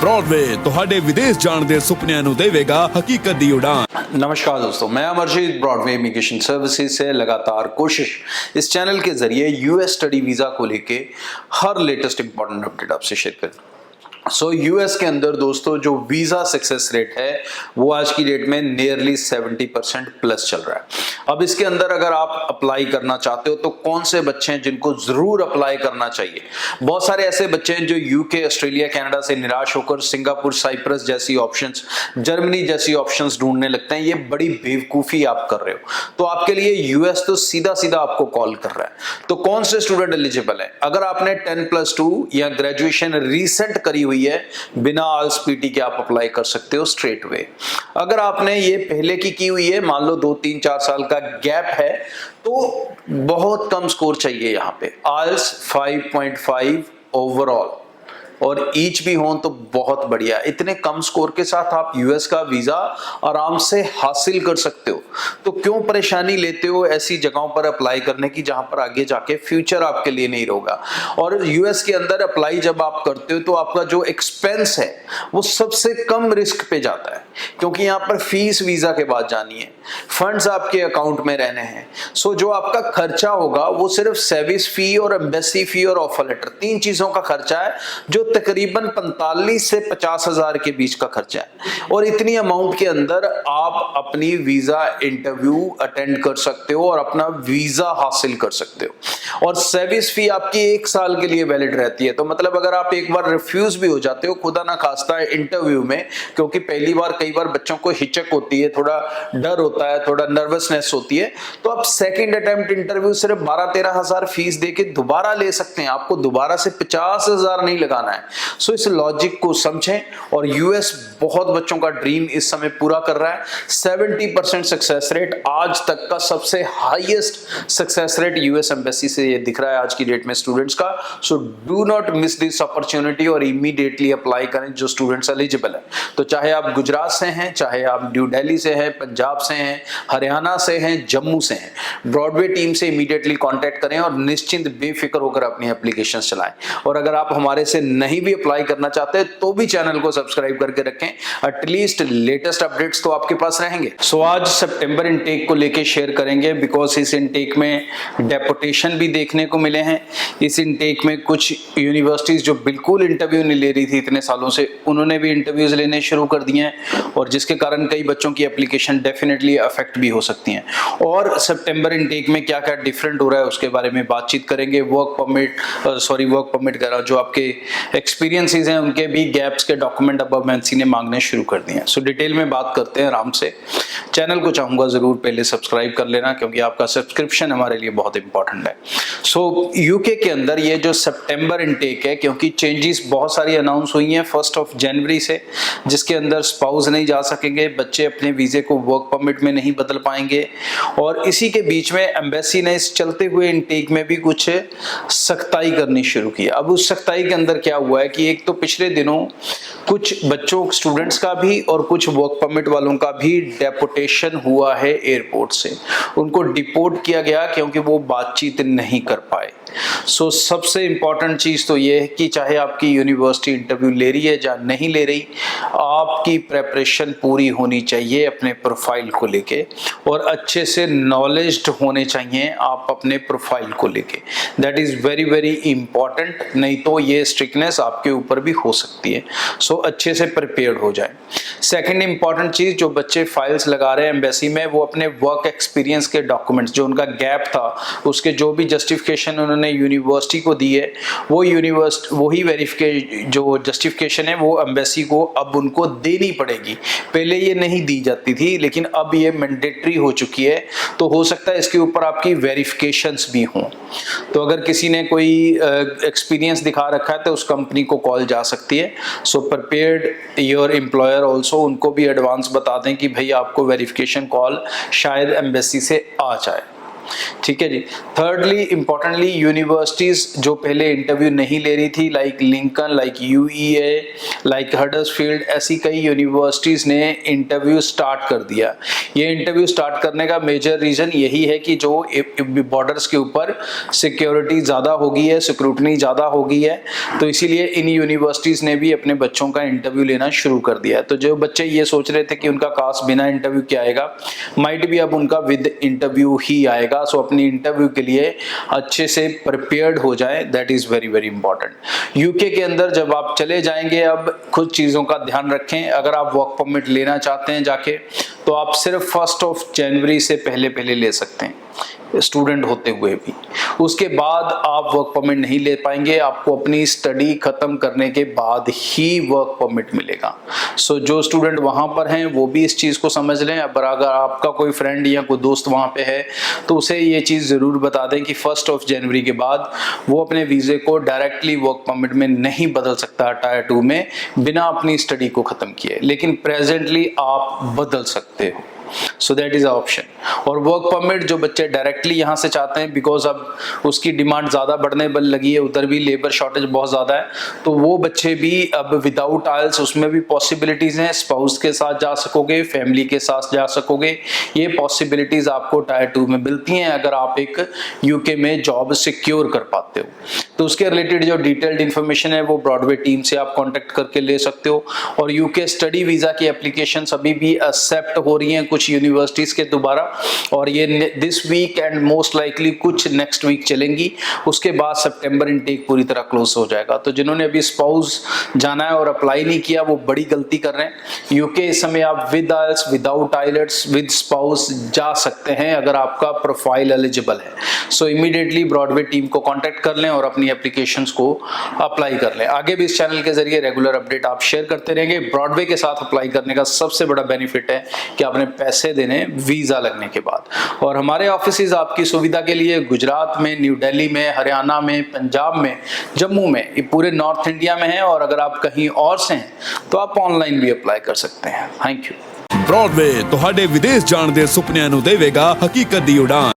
Broadway ਤੁਹਾਡੇ ਵਿਦੇਸ਼ ਜਾਣ ਦੇ ਸੁਪਨਿਆਂ ਨੂੰ ਦੇਵੇਗਾ ਹਕੀਕਤ ਦੀ ਉਡਾਨ। नमस्कार दोस्तों, मैं अमरजीत ब्रॉडवे इमिग्रेशन सर्विसेज से लगातार कोशिश इस चैनल के जरिए यूएस स्टडी वीज़ा को लेके हर लेटेस्ट इंपॉर्टेंट अपडेट आपसे शेयर करें। यूएस के अंदर दोस्तों जो वीज़ा सक्सेस रेट है वो आज की डेट में नियरली 70% प्लस चल रहा है। अब इसके अंदर अगर आप अप्लाई करना चाहते हो तो कौन से बच्चे हैं जिनको ज़रूर अप्लाई करना चाहिए। बहुत सारे ऐसे बच्चे हैं जो यूके, ऑस्ट्रेलिया, कनाडा से निराश होकर सिंगापुर, साइप्रस जैसी ऑप्शंस, जर्मनी जैसी ऑप्शंस ढूंढने लगते हैं। ये बड़ी बेवकूफ़ी आप कर रहे हो। तो आपके लिए यूएस तो सीधा सीधा आपको कॉल कर रहा है। तो कौन से स्टूडेंट एलिजिबल है? अगर आपने 10+2 या ग्रेजुएशन रिसेंट करी हुई है, बिना आल्स पीटी के आप अप्लाई कर सकते हो स्ट्रेट वे। अगर आपने ये पहले की हुई है, मान लो 2, 3, 4 साल का गैप है, तो बहुत कम स्कोर चाहिए यहाँ पे। आल्स 5.5 ओवरऑल और ईच भी हो तो बहुत बढ़िया। इतने कम स्कोर के साथ आप यूएस का वीजा आराम से हासिल कर सकते हो। तो क्यों परेशानी लेते हो ऐसी जगहों पर अप्लाई करने की जहां पर आगे जाके फ्यूचर आपके लिए नहीं होगा। और यूएस के अंदर अप्लाई जब आप करते हो तो आपका जो एक्सपेंस है वो सबसे कम रिस्क पे जाता है, क्योंकि यहाँ पर फीस वीजा के बाद जानी है, फंड्स आपके अकाउंट में रहने हैं। सो जो आपका खर्चा होगा वो सिर्फ सर्विस फी और एम्बेसी फी और ऑफर लेटर, 3 चीजों का खर्चा है जो तकरीबन 45 से 50 हजार के बीच का खर्चा है। और इतनी अमाउंट के अंदर आप अपनी वीजा इंटरव्यू अटेंड कर सकते हो और अपना वीजा हासिल कर सकते हो। और सर्विस फी आपकी 1 साल के लिए वैलिड रहती है। तो मतलब अगर आप एक बार रिफ्यूज भी हो जाते हो खुदा ना खास्ता इंटरव्यू में, क्योंकि पहली बार कई बार बच्चों को हिचक होती है, थोड़ा डर होता है, थोड़ा नर्वसनेस होती है, तो आप सेकंड अटेम्प्ट इंटरव्यू सिर्फ 12-13 हजार फीस देके दोबारा ले सकते हैं। आपको दोबारा से 50 हजार नहीं लगाना है। सो इस लॉजिक को समझें। और यूएस बहुत बच्चों का ड्रीम इस समय पूरा कर रहा है। 70% सक्सेस रेट, आज तक का सबसे highest success rate US embassy से ये दिख रहा है आज की डेट में स्टूडेंट्स का। So do not miss this opportunity और इमीडिएटली अप्लाई करें जो स्टूडेंट्स एलिजिबल है। तो चाहे आप गुजरात से हैं, चाहे आप न्यू दिल्ली से हैं, पंजाब से हैं, हरियाणा से हैं, जम्मू से हैं, ब्रॉडवे टीम से इमीडिएटली कांटेक्ट करें और निश्चिंत बेफिक्र होकर अपनी एप्लीकेशन चलाएं। और अगर आप हमारे से नहीं भी अप्लाई करना चाहते तो भी चैनल को सब्सक्राइब करके रखें, एटलीस्ट लेटेस्ट अपडेट्स तो आपके पास रहेंगे। सो आज सितंबर इनटेक को लेके शेयर करेंगे, बिकॉज इस इनटेक में डेपुटेशन भी देखने को मिले हैं। इस इनटेक में कुछ यूनिवर्सिटीज जो बिल्कुल इंटरव्यू नहीं ले रही थी इतने सालों से, उन्होंने भी इंटरव्यूज लेने शुरू कर दिए हैं, और जिसके कारण कई बच्चों की एप्लीकेशन डेफिनेटली अफेक्ट भी हो सकती हैं। और सितंबर इनटेक में क्या क्या डिफरेंट हो रहा है उसके बारे में बातचीत करेंगे। वर्क परमिट कह रहा, जो आपके एक्सपीरियंसेस हैं उनके भी गैप्स के डॉक्यूमेंट अब एमएनसी ने मांगने शुरू कर दिए हैं। सो डिटेल में बात करते हैं आराम से। चैनल को चाहूंगा जरूर पहले सब्सक्राइब कर लेना, क्योंकि आपका सब्सक्रिप्शन हमारे लिए बहुत इंपॉर्टेंट है। सो यूके के अंदर ये जो सितंबर इनटेक है, क्योंकि चेंजेस बहुत सारी अनाउंस हुई हैं 1 जनवरी से, जिसके अंदर स्पाउस नहीं जा सकेंगे, बच्चे अपने वीजे को वर्क परमिट में नहीं बदल पाएंगे। और इसी के बीच में एम्बेसी ने इस चलते हुए इनटेक में भी कुछ सख्ताई करनी शुरू की। अब उस सख्ताई के अंदर क्या हुआ है कि एक तो पिछले दिनों कुछ बच्चों, स्टूडेंट्स का भी और कुछ वर्क परमिट वालों का भी डेपुटेशन हुआ है एयरपोर्ट से। उनको डिपोर्ट किया गया क्योंकि वो बातचीत नहीं कर पाए। सो सबसे इंपॉर्टेंट चीज तो ये है कि चाहे आपकी यूनिवर्सिटी इंटरव्यू ले रही है या नहीं ले रही, आपकी प्रेपरेशन पूरी होनी चाहिए अपने प्रोफाइल को लेके, और अच्छे से नॉलेज्ड होने चाहिए आप अपने प्रोफाइल को लेके। That is very very important, नहीं तो ये स्ट्रिक्टनेस आपके ऊपर भी हो सकती है। सो अच्छे से प्रिपेयर्ड हो जाए। सेकंड इंपॉर्टेंट चीज, जो बच्चे फाइल्स लगा रहे हैं एम्बेसी में, वो अपने वर्क एक्सपीरियंस के डॉक्यूमेंट्स, जो उनका गैप था उसके जो भी जस्टिफिकेशन उन्होंने यूनिवर्सिटी को दी है, वो वही वेरिफिकेशन, जो जस्टिफिकेशन है वो एम्बेसी को अब उनको देनी पड़ेगी। पहले ये नहीं दी जाती थी, लेकिन अब ये मैंडेटरी हो चुकी है। तो हो सकता है इसके ऊपर आपकी वेरिफिकेशंस भी हों। तो अगर किसी ने कोई एक्सपीरियंस दिखा रखा है तो उस कंपनी को कॉल जा सकती है। सो प्रिपेयर्ड योर एम्प्लॉयर ऑल्सो, उनको भी एडवांस बता दें कि भाई आपको वेरिफिकेशन कॉल शायद एम्बेसी से आ जाए। ठीक है जी। थर्डली इंपॉर्टेंटली यूनिवर्सिटीज जो पहले इंटरव्यू नहीं ले रही थी, like Lincoln, like UEA, like Huddersfield, ऐसी कई यूनिवर्सिटीज ने इंटरव्यू स्टार्ट कर दिया। ये इंटरव्यू स्टार्ट करने का मेजर रीजन यही है कि जो बॉर्डर्स के ऊपर सिक्योरिटी ज़्यादा हो गई है, सिक्रूटनी ज़्यादा हो गई है, तो इसीलिए इन यूनिवर्सिटीज़ ने भी अपने बच्चों का इंटरव्यू लेना शुरू कर दिया है। तो जो बच्चे ये सोच रहे थे कि उनका कास्ट बिना इंटरव्यू के आएगा, माइट भी अब उनका विद इंटरव्यू ही आएगा। सो अपनी इंटरव्यू के लिए अच्छे से प्रिपेयर्ड हो जाए, that is very very important. UK के अंदर जब आप चले जाएंगे, अब कुछ चीज़ों का ध्यान रखें। अगर आप वर्क परमिट लेना चाहते हैं जाके, तो आप सिर्फ 1 जनवरी से पहले ले सकते हैं, स्टूडेंट होते हुए भी। उसके बाद आप वर्क परमिट नहीं ले पाएंगे, आपको अपनी स्टडी खत्म करने के बाद ही वर्क परमिट मिलेगा। सो जो स्टूडेंट वहाँ पर हैं वो भी इस चीज़ को समझ लें। अब अगर आपका कोई फ्रेंड या कोई दोस्त वहाँ पे है तो उसे ये चीज़ ज़रूर बता दें कि 1 जनवरी के बाद वो अपने वीज़े को डायरेक्टली वर्क परमिट में नहीं बदल सकता टायर 2 में बिना अपनी स्टडी को ख़त्म किए, लेकिन प्रेजेंटली आप बदल सकते हो। So that is option. और वर्क परमिट जो बच्चे डायरेक्टली यहाँ से चाहते हैं, बिकॉज अब उसकी डिमांड ज़्यादा बढ़ने लगी है, उधर भी लेबर शॉर्टेज बहुत ज़्यादा है, तो वो बच्चे भी अब विदाउट आइल्स, उसमें भी पॉसिबिलिटीज़ हैं। स्पाउस के साथ जा सकोगे, फैमिली के साथ जा सकोगे, ये पॉसिबिलिटीज़ आपको टायर 2 में मिलती हैं अगर आप एक यूके में जॉब सिक्योर कर पाते हो। तो उसके रिलेटेड जो डिटेल्ड इन्फॉर्मेशन है वो ब्रॉडवे टीम से आप कॉन्टेक्ट करके ले सकते हो। और यूके स्टडी वीज़ा की एप्लीकेशन अभी भी एक्सेप्ट हो रही हैं कुछ यूनिवर्सिटीज के दोबारा, और ये this week end most likely कुछ नेक्स्ट वीक चलेंगी। उसके बाद सितंबर इनटेक पूरी तरह क्लोज हो जाएगा। तो जिन्होंने अभी स्पाउस जाना है और अप्लाई नहीं किया वो बड़ी गलती कर रहे हैं। यूके इस समय आप with IELTS, without IELTS, with spouse जा सकते हैं अगर आपका प्रोफाइल एलिजिबल है। सो इमीडिएटली ब्रॉडवे टीम को कॉन्टेक्ट कर लें और अपनी एप्लीकेशंस को अप्लाई कर लें। आगे भी इस चैनल के जरिए रेगुलर अपडेट आप शेयर करते रहेंगे। ब्रॉडवे के साथ अप्लाई करने का सबसे बड़ा बेनिफिट है कि आपने पैसे देने वीजा लगने के बाद। और हमारे ऑफिसेज आपकी सुविधा के लिए गुजरात में, न्यू दिल्ली में, हरियाणा में, पंजाब में, जम्मू में, ये पूरे नॉर्थ इंडिया में है। और अगर आप कहीं और से हैं तो आप ऑनलाइन भी अप्लाई कर सकते हैं। Thank you. ब्रॉडवे ਤੁਹਾਡੇ ਵਿਦੇਸ਼ ਜਾਣ ਦੇ ਸੁਪਨਿਆਂ ਨੂੰ ਦੇਵੇਗਾ ਹਕੀਕਤ ਦੀ ਉਡਾਨ।